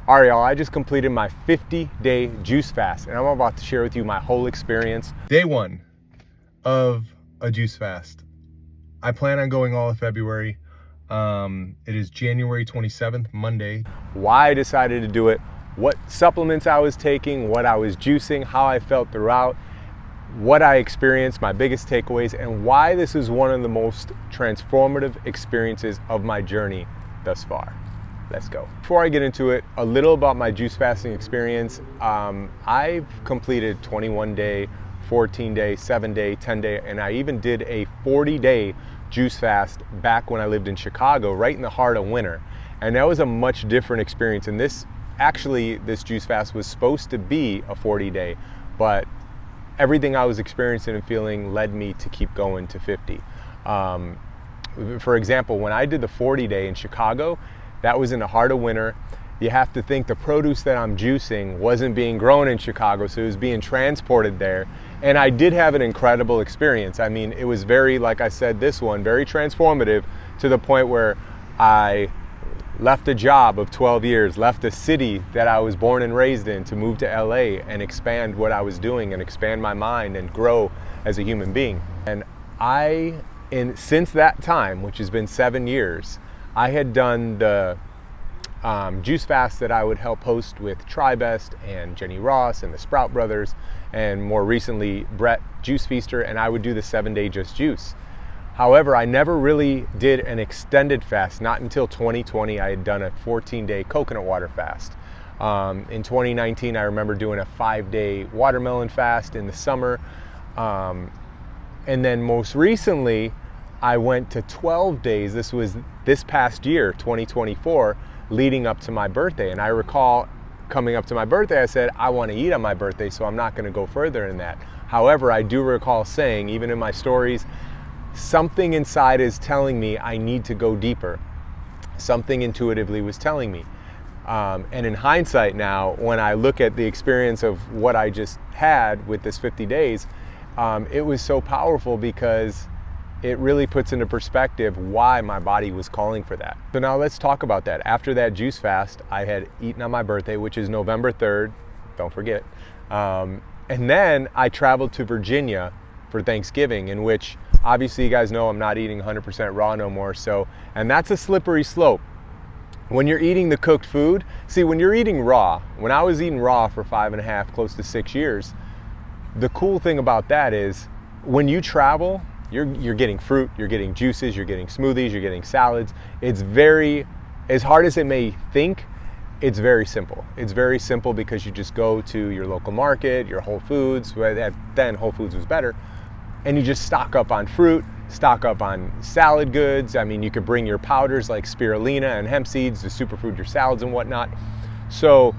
All right, y'all, I just completed my 50-day juice fast, and I'm about to share with you my whole experience. Day one of a juice fast. I plan on going all of February. It is January 27th, Monday. Why I decided to do it, what supplements I was taking, what I was juicing, how I felt throughout, what I experienced, my biggest takeaways, and why this is one of the most transformative experiences of my journey thus far. Let's go. Before I get into it, a little about my juice fasting experience. I've completed 21-day, 14-day, 7-day, 10-day, and I even did a 40-day juice fast back when I lived in Chicago, right in the heart of winter. And that was a much different experience. And this juice fast was supposed to be a 40-day, but everything I was experiencing and feeling led me to keep going to 50. For example, when I did the 40-day in Chicago, that was in the heart of winter. You have to think the produce that I'm juicing wasn't being grown in Chicago, so it was being transported there. And I did have an incredible experience. I mean, it was very, like I said, this one, very transformative, to the point where I left a job of 12 years, left a city that I was born and raised in to move to LA and expand what I was doing and expand my mind and grow as a human being. And since that time, which has been 7 years, I had done the juice fast that I would help host with TriBest and Jenny Ross and the Sprout Brothers, and more recently Brett Juice Feaster, and I would do the 7-day Just Juice. However, I never really did an extended fast. Not until 2020, I had done a 14-day coconut water fast. In 2019, I remember doing a 5-day watermelon fast in the summer. And then most recently, I went to 12 days. This was this past year, 2024, leading up to my birthday. And I recall coming up to my birthday, I said, I want to eat on my birthday, so I'm not going to go further in that. However, I do recall saying, even in my stories, something inside is telling me I need to go deeper. Something intuitively was telling me. And in hindsight now, when I look at the experience of what I just had with this 50 days, it was so powerful because it really puts into perspective why my body was calling for that. So now let's talk about that. After that juice fast, I had eaten on my birthday, which is November 3rd, don't forget. And then I traveled to Virginia for Thanksgiving, in which obviously you guys know I'm not eating 100% raw no more. And that's a slippery slope. When you're eating the cooked food, see, when you're eating raw, when I was eating raw for 5.5, close to 6 years, the cool thing about that is when you travel, you're getting fruit, you're getting juices, you're getting smoothies, you're getting salads. It's very, as hard as it may think, it's very simple. It's very simple because you just go to your local market, your Whole Foods, then Whole Foods was better, and you just stock up on fruit, stock up on salad goods. I mean, you could bring your powders like spirulina and hemp seeds to superfood your salads and whatnot. So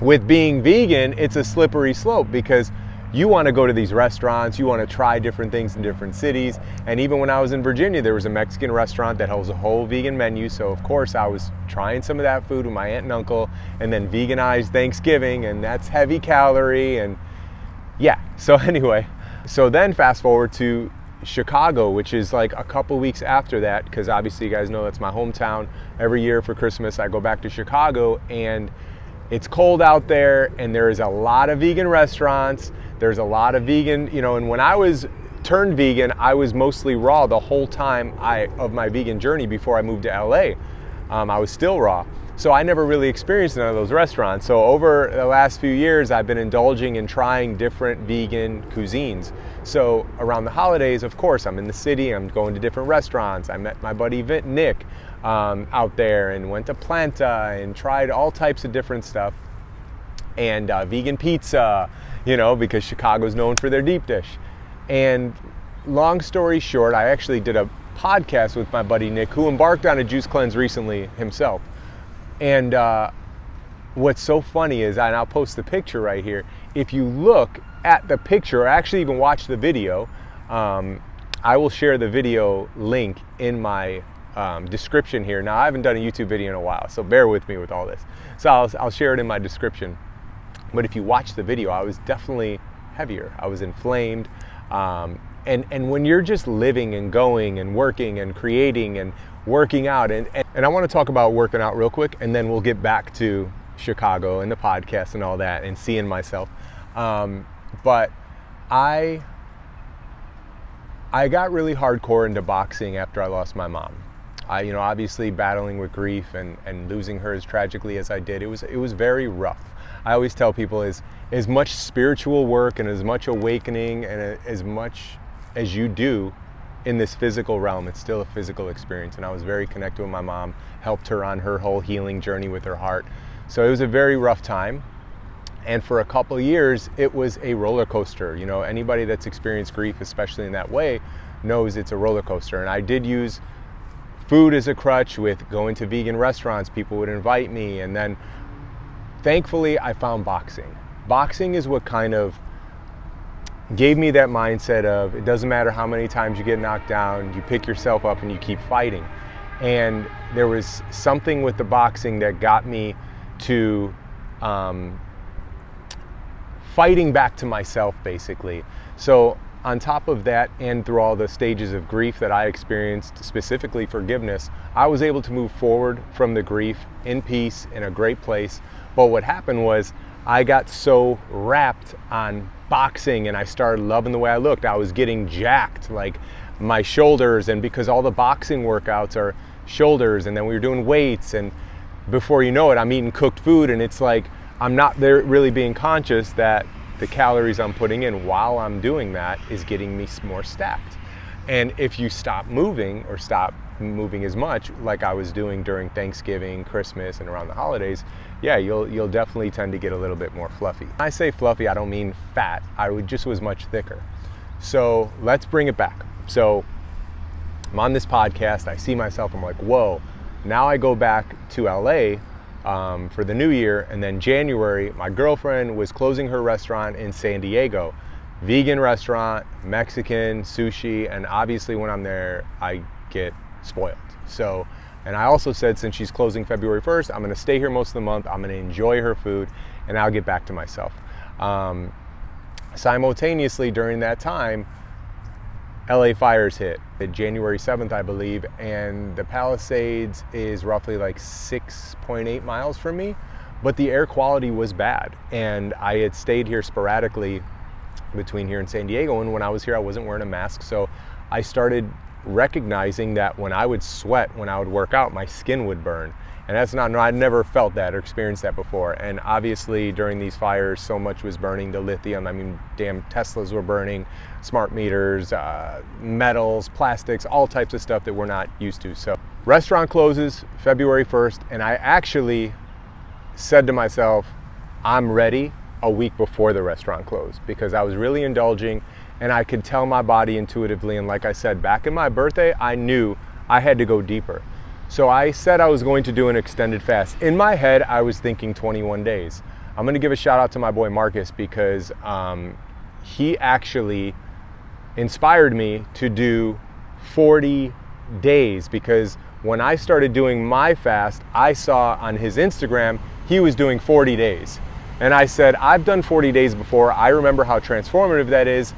with being vegan, it's a slippery slope because you want to go to these restaurants, you want to try different things in different cities. And even when I was in Virginia, there was a Mexican restaurant that holds a whole vegan menu. So of course I was trying some of that food with my aunt and uncle, and then veganized Thanksgiving, and that's heavy calorie. And yeah, so anyway, so then fast forward to Chicago, which is like a couple weeks after that, because obviously you guys know that's my hometown. Every year for Christmas, I go back to Chicago, and it's cold out there, and there is a lot of vegan restaurants. There's a lot of vegan, and when I was turned vegan, I was mostly raw the whole time of my vegan journey before I moved to LA. I was still raw. So I never really experienced none of those restaurants. So over the last few years, I've been indulging in trying different vegan cuisines. So around the holidays, of course, I'm in the city, I'm going to different restaurants. I met my buddy Nick out there and went to Planta and tried all types of different stuff. And vegan pizza, because Chicago's known for their deep dish. And long story short, I actually did a podcast with my buddy Nick, who embarked on a juice cleanse recently himself. And what's so funny is, and I'll post the picture right here, if you look at the picture, or actually even watch the video, I will share the video link in my description here. Now, I haven't done a YouTube video in a while, so bear with me with all this. So I'll share it in my description. But if you watch the video, I was definitely heavier. I was inflamed. And when you're just living and going and working and creating and working out, and I want to talk about working out real quick, and then we'll get back to Chicago and the podcast and all that and seeing myself. But I got really hardcore into boxing after I lost my mom. Obviously battling with grief and losing her as tragically as I did, it was very rough. I always tell people as much spiritual work and as much awakening and as much as you do in this physical realm, it's still a physical experience. And I was very connected with my mom, helped her on her whole healing journey with her heart. So it was a very rough time. And for a couple of years, it was a roller coaster. Anybody that's experienced grief, especially in that way, knows it's a roller coaster. And I did use food as a crutch with going to vegan restaurants. People would invite me. And then thankfully, I found boxing. Boxing is what kind of gave me that mindset of it doesn't matter how many times you get knocked down, you pick yourself up and you keep fighting. And there was something with the boxing that got me to fighting back to myself, basically. So on top of that, and through all the stages of grief that I experienced, specifically forgiveness, I was able to move forward from the grief in peace, in a great place. But what happened was I got so wrapped on boxing and I started loving the way I looked. I was getting jacked, like my shoulders, and because all the boxing workouts are shoulders, and then we were doing weights, and before you know it, I'm eating cooked food, and it's like I'm not there really being conscious that the calories I'm putting in while I'm doing that is getting me more stacked. And if you stop moving or stop moving as much like I was doing during Thanksgiving, Christmas, and around the holidays, yeah, you'll definitely tend to get a little bit more fluffy. When I say fluffy, I don't mean fat. Just was much thicker. So let's bring it back. So I'm on this podcast, I see myself, I'm like, whoa. Now I go back to LA for the new year, and then January, my girlfriend was closing her restaurant in San Diego. Vegan restaurant, Mexican, sushi, and obviously when I'm there, I get spoiled. So, and I also said, since she's closing February 1st, I'm gonna stay here most of the month, I'm gonna enjoy her food, and I'll get back to myself. Simultaneously during that time, LA fires hit, January 7th, I believe, and the Palisades is roughly like 6.8 miles from me, but the air quality was bad. And I had stayed here sporadically between here and San Diego, and when I was here, I wasn't wearing a mask. So I started recognizing that when I would sweat, when I would work out, my skin would burn. And that's not, no, I'd never felt that or experienced that before. And obviously during these fires, so much was burning, the lithium. I mean, damn Teslas were burning, smart meters, metals, plastics, all types of stuff that we're not used to. So restaurant closes February 1st, and I actually said to myself, I'm ready a week before the restaurant closed, because I was really indulging and I could tell my body intuitively. And like I said, back in my birthday, I knew I had to go deeper. So I said I was going to do an extended fast. In my head, I was thinking 21 days. I'm gonna give a shout out to my boy Marcus, because he actually inspired me to do 40 days, because when I started doing my fast, I saw on his Instagram, he was doing 40 days. And I said, I've done 40 days before. I remember how transformative that is.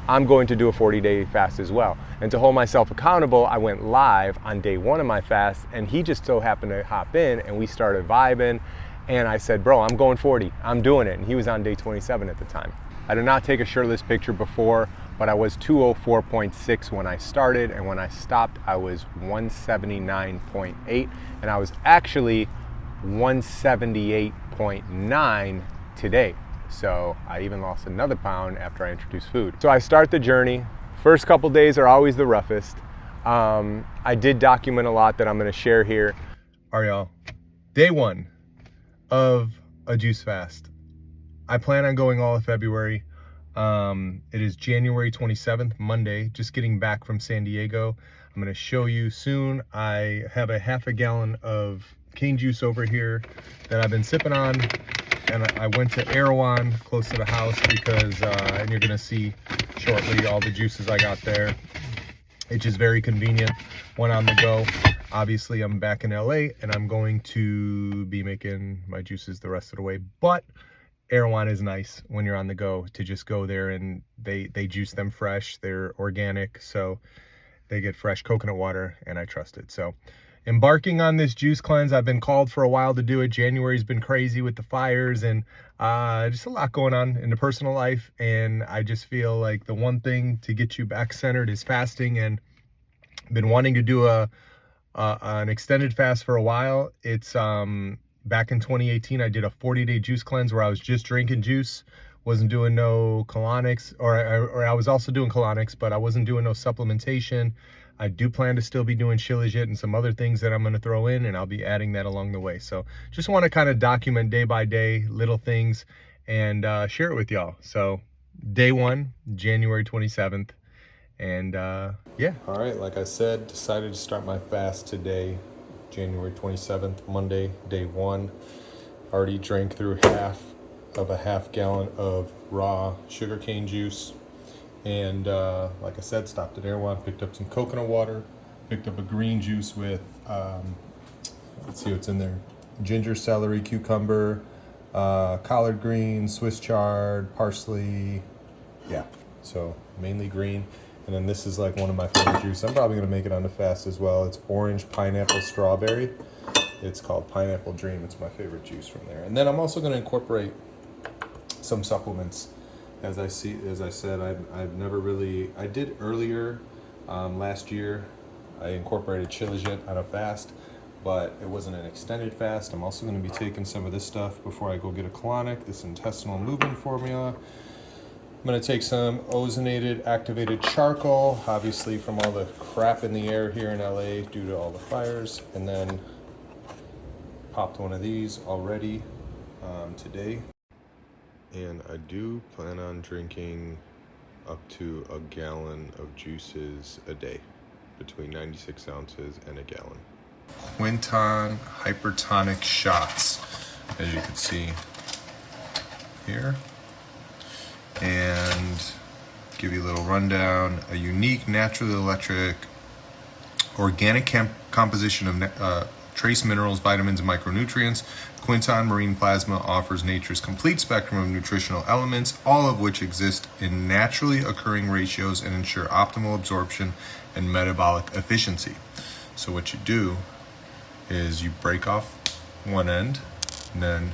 I'm going to do a 40-day fast as well. And to hold myself accountable, I went live on day one of my fast, and he just so happened to hop in, and we started vibing. And I said, bro, I'm going 40, I'm doing it. And he was on day 27 at the time. I did not take a shirtless picture before, but I was 204.6 when I started, and when I stopped, I was 179.8, and I was actually 178.9 today. So I even lost another pound after I introduced food. So I start the journey. First couple days are always the roughest. I did document a lot that I'm gonna share here. All right, y'all. Day one of a juice fast. I plan on going all of February. It is January 27th, Monday, just getting back from San Diego. I'm gonna show you soon. I have a half a gallon of cane juice over here that I've been sipping on. And I went to Erewhon close to the house because, and you're gonna see shortly all the juices I got there. It's just very convenient when on the go. Obviously I'm back in LA and I'm going to be making my juices the rest of the way, but Erewhon is nice when you're on the go to just go there, and they juice them fresh. They're organic, so they get fresh coconut water, and I trust it. So embarking on this juice cleanse. I've been called for a while to do it. January's been crazy with the fires and just a lot going on in the personal life. And I just feel like the one thing to get you back centered is fasting, and been wanting to do an extended fast for a while. It's back in 2018, I did a 40-day juice cleanse where I was just drinking juice, wasn't doing no colonics, or I was also doing colonics, but I wasn't doing no supplementation. I do plan to still be doing shilajit and some other things that I'm going to throw in, and I'll be adding that along the way. So just want to kind of document day by day little things and share it with y'all. So day 1, January 27th. And yeah. All right, like I said, decided to start my fast today, January 27th, Monday, day 1. Already drank through half of a half gallon of raw sugarcane juice. And like I said, stopped at Erewhon, picked up some coconut water, picked up a green juice with, let's see what's in there. Ginger, celery, cucumber, collard greens, Swiss chard, parsley. Yeah, so mainly green. And then this is like one of my favorite juices. I'm probably gonna make it on the fast as well. It's orange, pineapple, strawberry. It's called Pineapple Dream. It's my favorite juice from there. And then I'm also gonna incorporate some supplements. As I said, I've never really, I did earlier last year. I incorporated shilajit on a fast, but it wasn't an extended fast. I'm also gonna be taking some of this stuff before I go get a colonic, this intestinal movement formula. I'm gonna take some ozonated activated charcoal, obviously from all the crap in the air here in LA due to all the fires, and then popped one of these already today. And I do plan on drinking up to a gallon of juices a day, between 96 ounces and a gallon. Quinton hypertonic shots, as you can see here. And give you a little rundown. A unique, naturally electric, organic composition of trace minerals, vitamins, and micronutrients. Quinton Marine Plasma offers nature's complete spectrum of nutritional elements, all of which exist in naturally occurring ratios and ensure optimal absorption and metabolic efficiency. So what you do is you break off one end, and then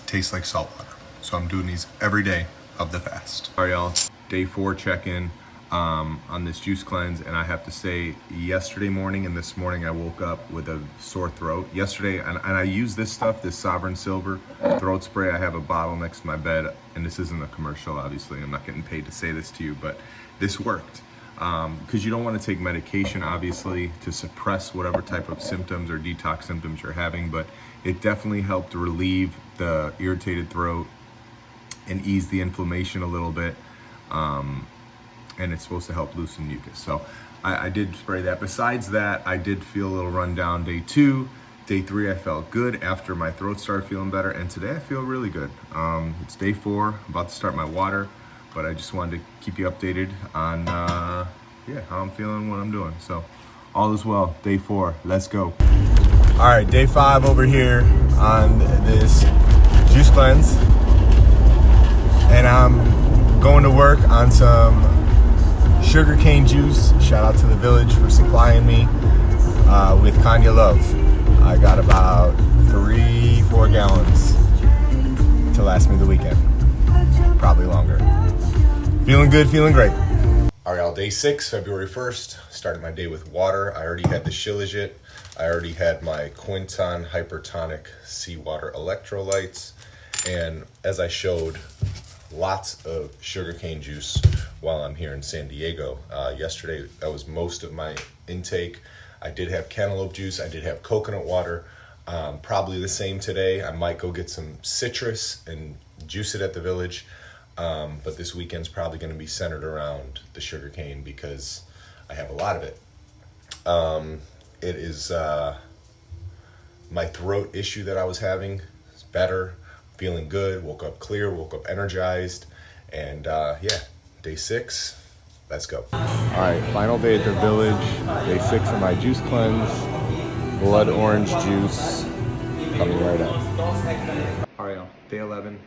tastes like salt water. So I'm doing these every day of the fast. All right, y'all, day 4 check-in on this juice cleanse, and I have to say, yesterday morning and this morning I woke up with a sore throat. Yesterday, and I use this stuff, this Sovereign Silver throat spray. I have a bottle next to my bed, and this isn't a commercial, obviously. I'm not getting paid to say this to you, but this worked. Because you don't want to take medication, obviously, to suppress whatever type of symptoms or detox symptoms you're having, but it definitely helped relieve the irritated throat and ease the inflammation a little bit. And it's supposed to help loosen mucus. So I did spray that. Besides that, I did feel a little run down day 2. Day 3, I felt good after my throat started feeling better. And today I feel really good. It's day 4, I'm about to start my water, but I just wanted to keep you updated on how I'm feeling, what I'm doing. So all is well. Day 4, let's go. All right, day 5 over here on this juice cleanse. And I'm going to work on some sugarcane juice. Shout out to the village for supplying me with Kanye Love. I got about 3-4 gallons to last me the weekend. Probably longer. Feeling good, feeling great. All right, y'all, day 6, February 1st. Started my day with water. I already had the shilajit. I already had my Quinton hypertonic seawater electrolytes. And as I showed, lots of sugarcane juice while I'm here in San Diego. Yesterday, that was most of my intake. I did have cantaloupe juice. I did have coconut water. Probably the same today. I might go get some citrus and juice it at the village. But this weekend's probably going to be centered around the sugarcane because I have a lot of it. It is my throat issue that I was having is better. Feeling good, woke up clear, woke up energized, and day 6, Let's go. All right, final day at the village. Day 6 of my juice cleanse. Blood orange juice coming right up. All right, y'all. Day 11.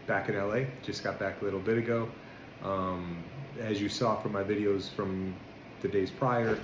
Back in LA. Just got back a little bit ago. As you saw from my videos from the days prior,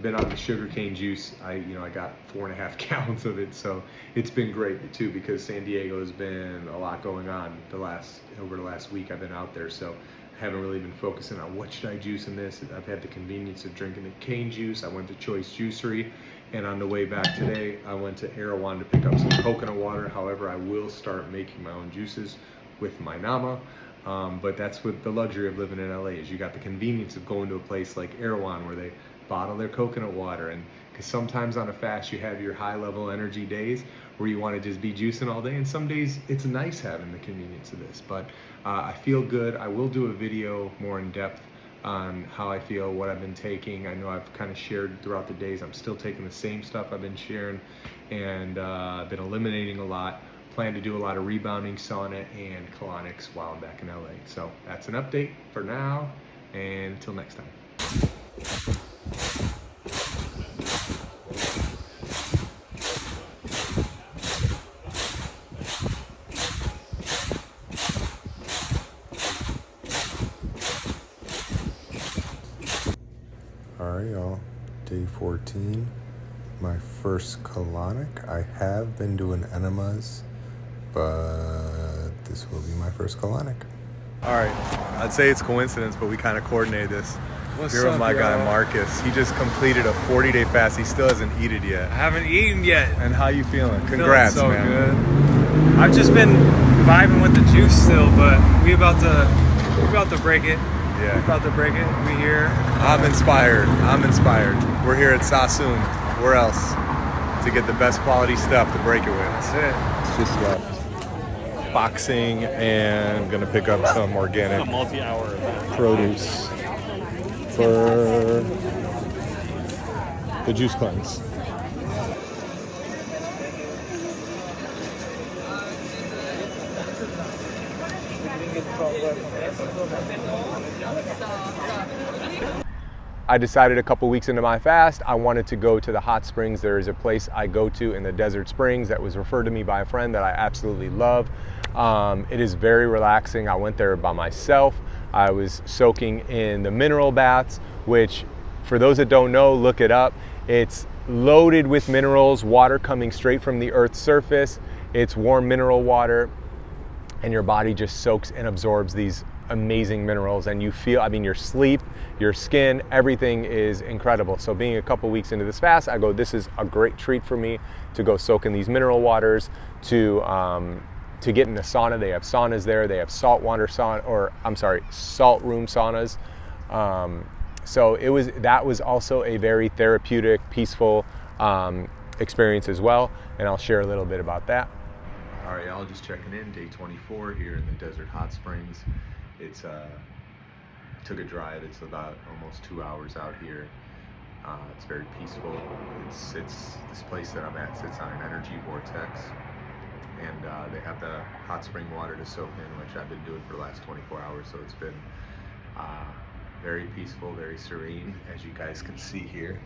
been on the sugarcane juice. I got 4.5 gallons of it, so it's been great too, because San Diego has been a lot going on over the last week I've been out there, so I haven't really been focusing on what should I juice in this. I've had the convenience of drinking the cane juice. I went to Choice Juicery, and on the way back today I went to Erewhon to pick up some coconut water. However, I will start making my own juices with my Nama. But that's what the luxury of living in LA is. You got the convenience of going to a place like Erewhon where they bottle their coconut water, and because sometimes on a fast you have your high level energy days where you want to just be juicing all day, and some days it's nice having the convenience of this. But I feel good. I will do a video more in depth on how I feel, what I've been taking. I know I've kind of shared throughout the days. I'm still taking the same stuff I've been sharing, and I've been eliminating a lot. Plan to do a lot of rebounding, sauna, and colonics while I'm back in LA. So that's an update for now, and until next time. Alright, y'all, day 14, my first colonic. I have been doing enemas, but this will be my first colonic. Alright, I'd say it's coincidence, but we kind of coordinated this. Here with my guy Marcus. He just completed a 40-day fast. He still hasn't eaten yet. I haven't eaten yet. And how you feeling? Congrats, feeling so man. Good. I've just been vibing with the juice still, but we're about to break it. Yeah. We're about to break it. We here. I'm inspired. We're here at Sassoon. Where else? To get the best quality stuff to break it with. That's it. It's just left boxing and gonna pick up some organic produce for the juice cleanse. I decided a couple weeks into my fast, I wanted to go to the hot springs. There is a place I go to in the Desert Springs that was referred to me by a friend that I absolutely love. It is very relaxing. I went there by myself. I was soaking in the mineral baths, which for those that don't know, look it up. It's loaded with minerals, water coming straight from the earth's surface. It's warm mineral water, and your body just soaks and absorbs these amazing minerals, and you feel, your sleep, your skin, everything is incredible. So being a couple weeks into this fast, I go, this is a great treat for me to go soak in these mineral waters, to get in the sauna. They have saunas there. They have salt room saunas. So that was also a very therapeutic, peaceful experience as well, and I'll share a little bit about that. All right, y'all, just checking in, day 24 here in the Desert Hot Springs. It's took a drive. It's about almost 2 hours out here. It's very peaceful. It's this place that I'm at sits on an energy vortex, and they have the hot spring water to soak in, which I've been doing for the last 24 hours. So it's been very peaceful, very serene, as you guys can see here.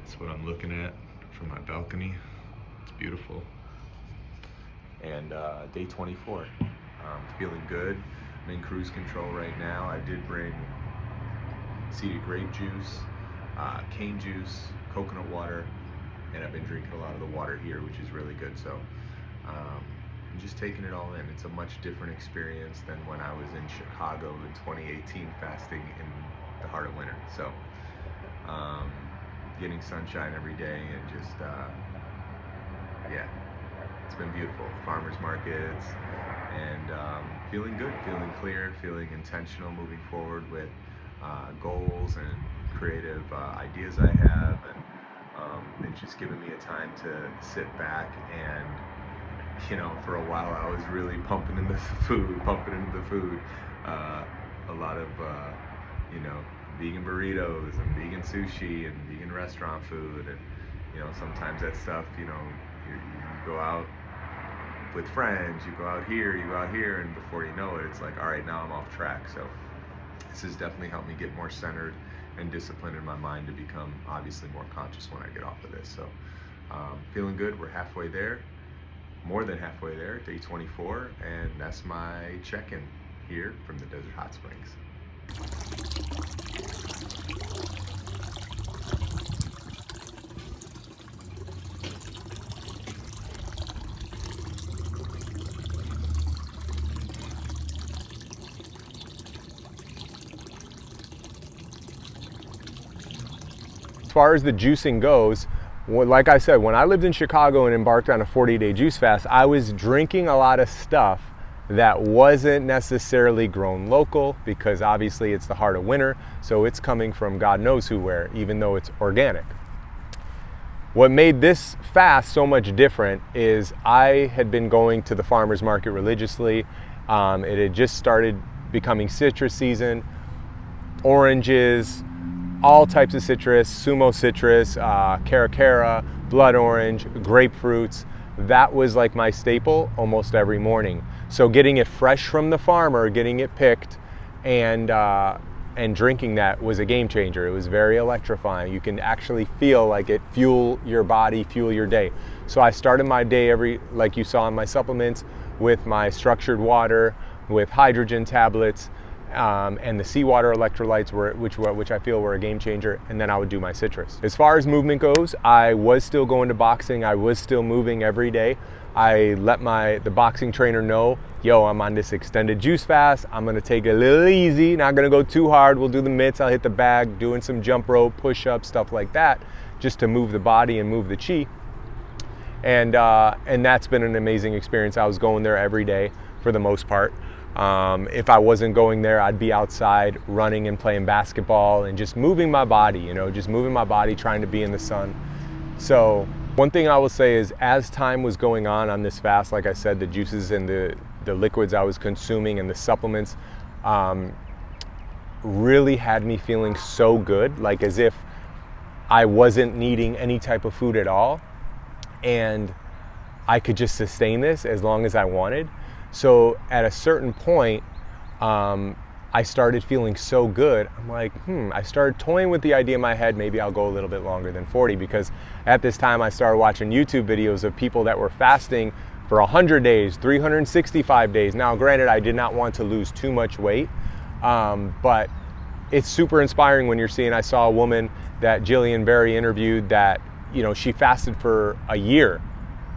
That's what I'm looking at from my balcony. It's beautiful. And day 24, feeling good. I'm in cruise control right now. I did bring seeded grape juice, cane juice, coconut water, and I've been drinking a lot of the water here, which is really good. So I'm just taking it all in. It's a much different experience than when I was in Chicago in 2018 fasting in the heart of winter. So getting sunshine every day and just, yeah. It's been beautiful. Farmers markets, and feeling good, feeling clear, feeling intentional, moving forward with goals and creative ideas I have, and it's just giving me a time to sit back and, for a while I was really pumping into the food, a lot of, vegan burritos and vegan sushi and vegan restaurant food, and, sometimes that stuff, you go out with friends, you go out here, and before you know it, it's like, all right, now I'm off track. So this has definitely helped me get more centered and disciplined in my mind to become obviously more conscious when I get off of this. So feeling good. We're halfway there, more than halfway there, day 24, and that's my check-in here from the Desert Hot Springs. As far as the juicing goes, like I said, when I lived in Chicago and embarked on a 40-day juice fast, I was drinking a lot of stuff that wasn't necessarily grown local, because obviously it's the heart of winter, so it's coming from God knows who where, even though it's organic. What made this fast so much different is I had been going to the farmer's market religiously. It had just started becoming citrus season, oranges, all types of citrus, sumo citrus, caracara, blood orange, grapefruits. That was like my staple almost every morning. So getting it fresh from the farmer, getting it picked, and drinking that was a game changer. It was very electrifying. You can actually feel like it fuel your body, fuel your day. So I started my day like you saw in my supplements, with my structured water, with hydrogen tablets, and the seawater electrolytes, which I feel were a game changer, and then I would do my citrus. As far as movement goes, I was still going to boxing. I was still moving every day. I let the boxing trainer know, yo, I'm on this extended juice fast. I'm gonna take it a little easy, not gonna go too hard. We'll do the mitts, I'll hit the bag, doing some jump rope, push-ups, stuff like that, just to move the body and move the chi. And that's been an amazing experience. I was going there every day for the most part. If I wasn't going there, I'd be outside running and playing basketball and just moving my body, trying to be in the sun. So one thing I will say is, as time was going on this fast, like I said, the juices and the liquids I was consuming and the supplements really had me feeling so good, like as if I wasn't needing any type of food at all, and I could just sustain this as long as I wanted. So at a certain point, I started feeling so good. I'm like, I started toying with the idea in my head, maybe I'll go a little bit longer than 40, because at this time I started watching YouTube videos of people that were fasting for 100 days, 365 days. Now, granted, I did not want to lose too much weight, but it's super inspiring when you're seeing, I saw a woman that Jillian Berry interviewed that, she fasted for a year,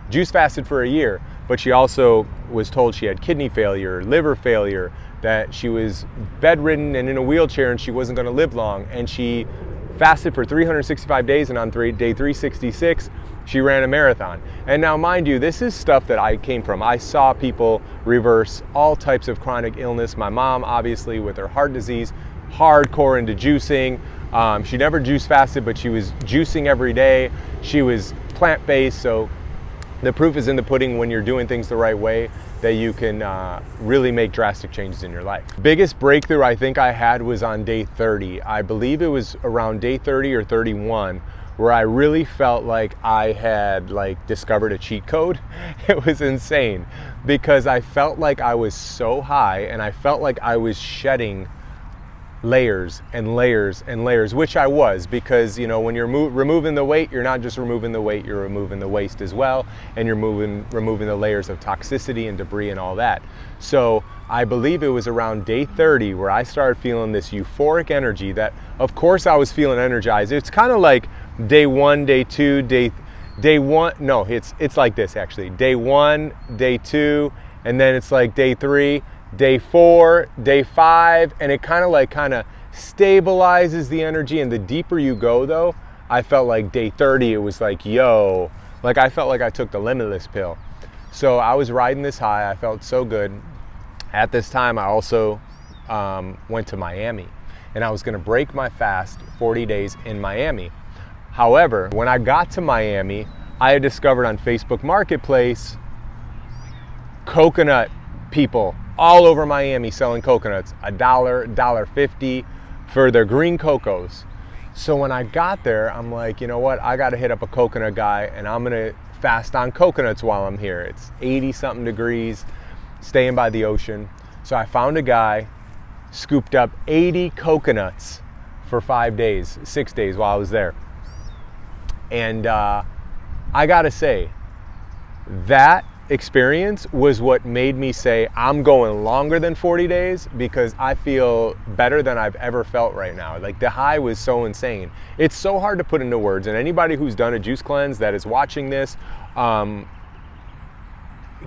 juice fasted for a year, but she also was told she had kidney failure, liver failure, that she was bedridden and in a wheelchair and she wasn't going to live long. And she fasted for 365 days, and on day 366, she ran a marathon. And now, mind you, this is stuff that I came from. I saw people reverse all types of chronic illness. My mom, obviously, with her heart disease, hardcore into juicing. She never juice fasted, but she was juicing every day. She was plant-based, so the proof is in the pudding when you're doing things the right way, that you can really make drastic changes in your life. Biggest breakthrough I think I had was on day 30. I believe it was around day 30 or 31 where I really felt like I had discovered a cheat code. It was insane, because I felt like I was so high and I felt like I was shedding layers and layers and layers, which I was, because when you're removing the weight, you're not just removing the weight, you're removing the waste as well, and you're removing the layers of toxicity and debris and all that. So I believe it was around day 30 where I started feeling this euphoric energy that, of course, I was feeling energized. It's kind of like day 1, day 2, day 1, no, it's like this actually. Day 1, day 2, and then it's like day 3, day 4, day 5, and it kind of stabilizes the energy. And the deeper you go, though, I felt like day 30, it was like, yo, I felt like I took the limitless pill. So I was riding this high. I felt so good. At this time, I also went to Miami, and I was going to break my fast 40 days in Miami. However, when I got to Miami, I had discovered on Facebook Marketplace coconut people all over Miami selling coconuts, $1, $1.50 for their green cocos. So when I got there, I'm like, you know what? I got to hit up a coconut guy, and I'm going to fast on coconuts while I'm here. It's 80 something degrees, staying by the ocean. So I found a guy, scooped up 80 coconuts for 5 days, 6 days while I was there. And I gotta say, that experience was what made me say I'm going longer than 40 days, because I feel better than I've ever felt right now. Like, the high was so insane. It's so hard to put into words, and anybody who's done a juice cleanse that is watching this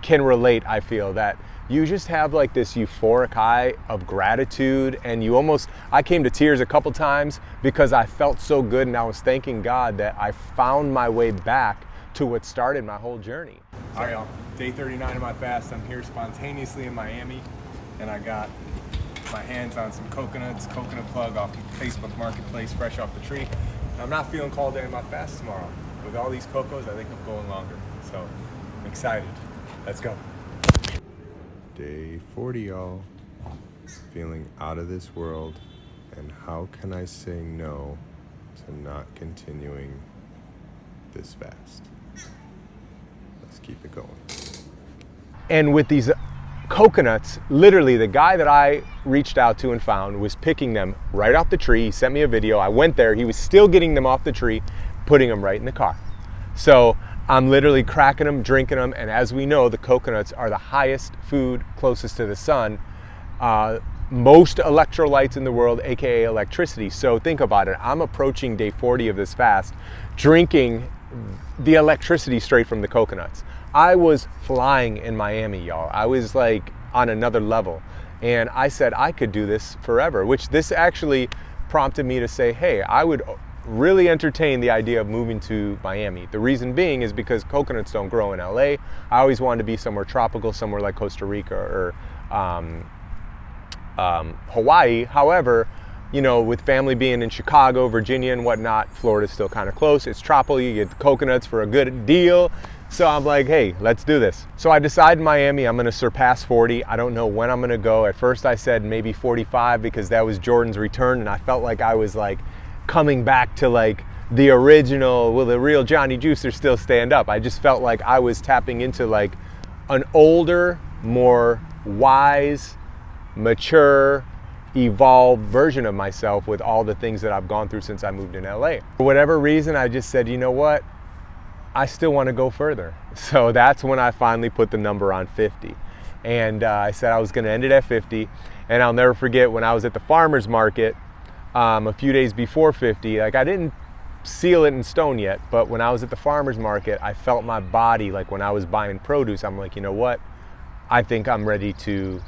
can relate. I feel that you just have like this euphoric high of gratitude, and I came to tears a couple times because I felt so good, and I was thanking God that I found my way back to what started my whole journey. All right, y'all. Day 39 of my fast. I'm here spontaneously in Miami, and I got my hands on some coconut plug off Facebook Marketplace, fresh off the tree. I'm not feeling called to end my fast tomorrow. With all these cocos, I think I'm going longer. So I'm excited. Let's go. Day 40, y'all. Feeling out of this world, and how can I say no to not continuing this fast? Let's keep it going. And with these coconuts, literally the guy that I reached out to and found was picking them right off the tree. He sent me a video. I went there. He was still getting them off the tree, putting them right in the car. So I'm literally cracking them, drinking them. And as we know, the coconuts are the highest food closest to the sun. Most electrolytes in the world, aka electricity. So think about it. I'm approaching day 40 of this fast, drinking the electricity straight from the coconuts. I was flying in Miami, y'all. I was like on another level. And I said I could do this forever, which this actually prompted me to say, hey, I would really entertain the idea of moving to Miami. The reason being is because coconuts don't grow in LA. I always wanted to be somewhere tropical, somewhere like Costa Rica or Hawaii. However, you know, with family being in Chicago, Virginia and whatnot, Florida's still kind of close. It's tropical, you get the coconuts for a good deal. So I'm like, hey, let's do this. So I decided Miami, I'm gonna surpass 40. I don't know when I'm gonna go. At first I said maybe 45 because that was Jordan's return, and I felt like I was like coming back to like the original, will the real Johnny Juicer still stand up? I just felt like I was tapping into like an older, more wise, mature, evolved version of myself with all the things that I've gone through since I moved in LA. For whatever reason, I just said, you know what? I still want to go further. So that's when I finally put the number on 50. And I said I was going to end it at 50. And I'll never forget when I was at the farmer's market a few days before 50, like I didn't seal it in stone yet, but when I was at the farmer's market, I felt my body, like when I was buying produce, I'm like, you know what? I think I'm ready to,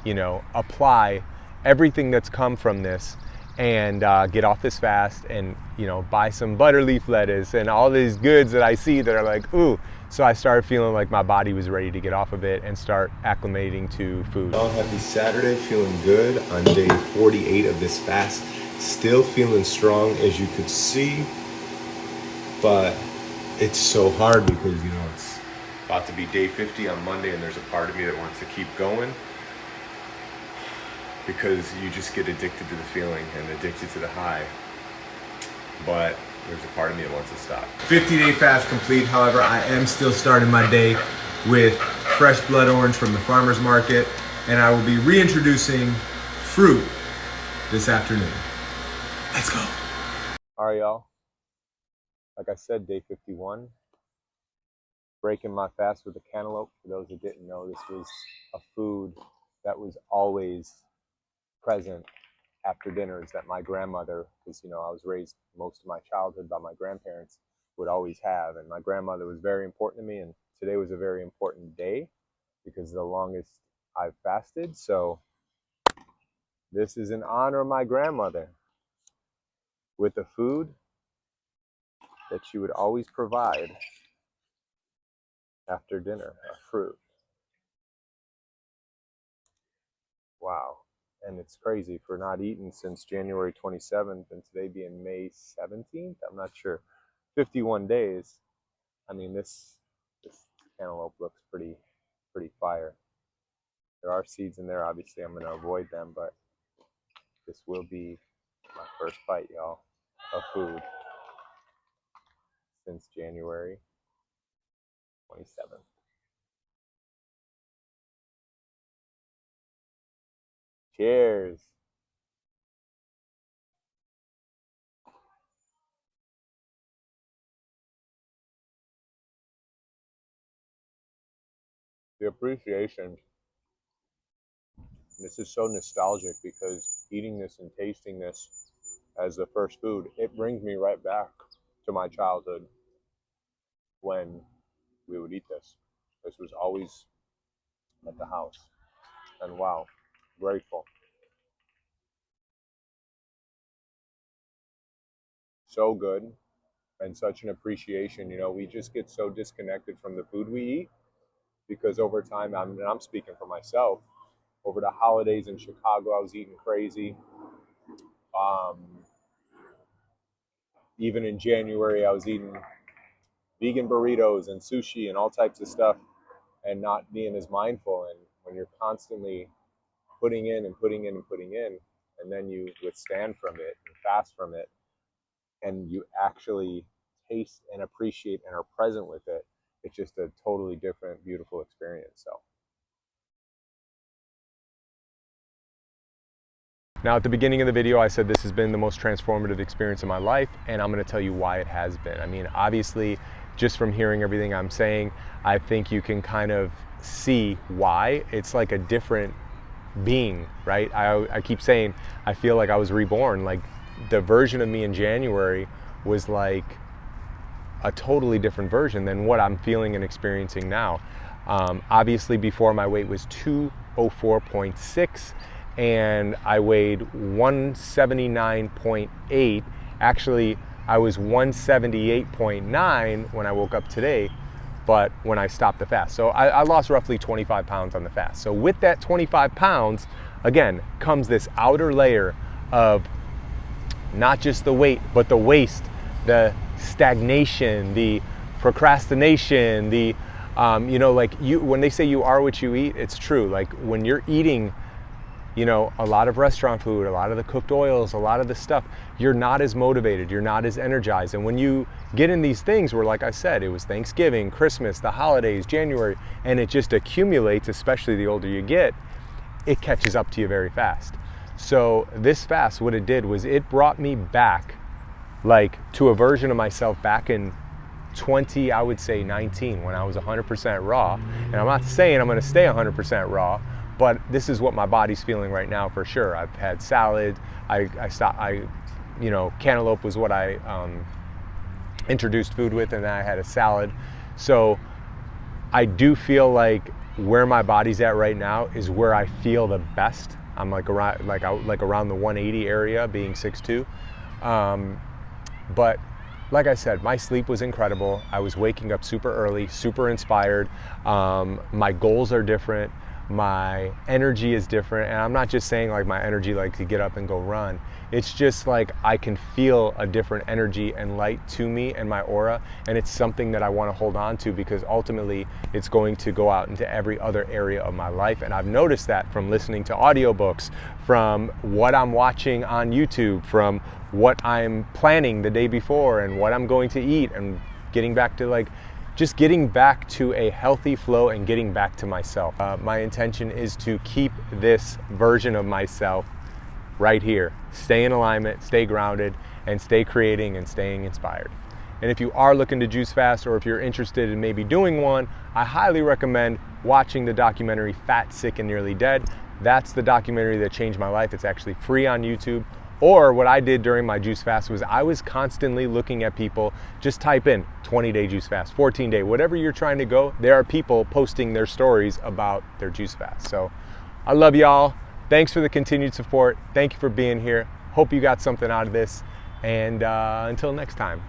you know, apply everything that's come from this and get off this fast and, you know, buy some butter leaf lettuce and all these goods that I see that are like, ooh. So I started feeling like my body was ready to get off of it and start acclimating to food. Well, happy Saturday, feeling good on day 48 of this fast. Still feeling strong, as you could see, but it's so hard because, you know, it's about to be day 50 on Monday, and there's a part of me that wants to keep going because you just get addicted to the feeling and addicted to the high. But there's a part of me that wants to stop. 50-day fast complete. However, I am still starting my day with fresh blood orange from the farmer's market, and I will be reintroducing fruit this afternoon. Let's go. All right, y'all. Like I said, day 51. Breaking my fast with a cantaloupe. For those that didn't know, this was a food that was always present after dinners that my grandmother, because, you know, I was raised most of my childhood by my grandparents, would always have. And my grandmother was very important to me. And today was a very important day because the longest I've fasted. So this is in honor of my grandmother with the food that she would always provide after dinner, a fruit. Wow. And it's crazy for not eating since January 27th and today being May 17th. I'm not sure. 51 days. I mean, this cantaloupe looks pretty fire. There are seeds in there. Obviously, I'm going to avoid them, but this will be my first bite, y'all, of food since January 27th. Cheers. The appreciation. This is so nostalgic because eating this and tasting this as the first food, it brings me right back to my childhood when we would eat this. This was always at the house. And wow, grateful. So good and such an appreciation. You know, we just get so disconnected from the food we eat because over time, and I'm speaking for myself, over the holidays in Chicago, I was eating crazy. Um, Even in January, I was eating vegan burritos and sushi and all types of stuff and not being as mindful. And when you're constantly putting in and putting in and putting in, and then you withstand from it and fast from it, and you actually taste and appreciate and are present with it, it's just a totally different, beautiful experience. So. Now, at the beginning of the video, I said this has been the most transformative experience of my life, and I'm going to tell you why it has been. I mean, obviously, just from hearing everything I'm saying, I think you can kind of see why. It's like a different being, right? I keep saying, I feel like I was reborn. Like the version of me in January was like a totally different version than what I'm feeling and experiencing now. Obviously, before my weight was 204.6 and I weighed 179.8. Actually, I was 178.9 when I woke up today, but when I stopped the fast. So I lost roughly 25 pounds on the fast. So with that 25 pounds, again, comes this outer layer of not just the weight, but the waste, the stagnation, the procrastination, the, you know, like when they say you are what you eat, it's true. Like when you're eating, you know, a lot of restaurant food, a lot of the cooked oils, a lot of the stuff, you're not as motivated, you're not as energized. And when you get in these things where, like I said, it was Thanksgiving, Christmas, the holidays, January, and it just accumulates, especially the older you get, it catches up to you very fast. So this fast, what it did was it brought me back like to a version of myself back in 19, when I was 100% raw. And I'm not saying I'm gonna stay 100% raw, but this is what my body's feeling right now for sure. I've had salad. You know, cantaloupe was what I introduced food with, and then I had a salad. So I do feel like where my body's at right now is where I feel the best. I'm like around the 180 area, being 6'2". But like I said, my sleep was incredible. I was waking up super early, super inspired. My goals are different. My energy is different, and I'm not just saying like my energy like to get up and go run. It's just like I can feel a different energy and light to me and my aura, and it's something that I want to hold on to because ultimately it's going to go out into every other area of my life. And I've noticed that from listening to audiobooks, from what I'm watching on YouTube, from what I'm planning the day before and what I'm going to eat, and getting back to like just getting back to a healthy flow and getting back to myself. My intention is to keep this version of myself right here. Stay in alignment, stay grounded, and stay creating and staying inspired. And if you are looking to juice fast, or if you're interested in maybe doing one, I highly recommend watching the documentary Fat, Sick, and Nearly Dead. That's the documentary that changed my life. It's actually free on YouTube. Or what I did during my juice fast was I was constantly looking at people. Just type in 20-day juice fast, 14-day, whatever you're trying to go. There are people posting their stories about their juice fast. So I love y'all. Thanks for the continued support. Thank you for being here. Hope you got something out of this. And until next time.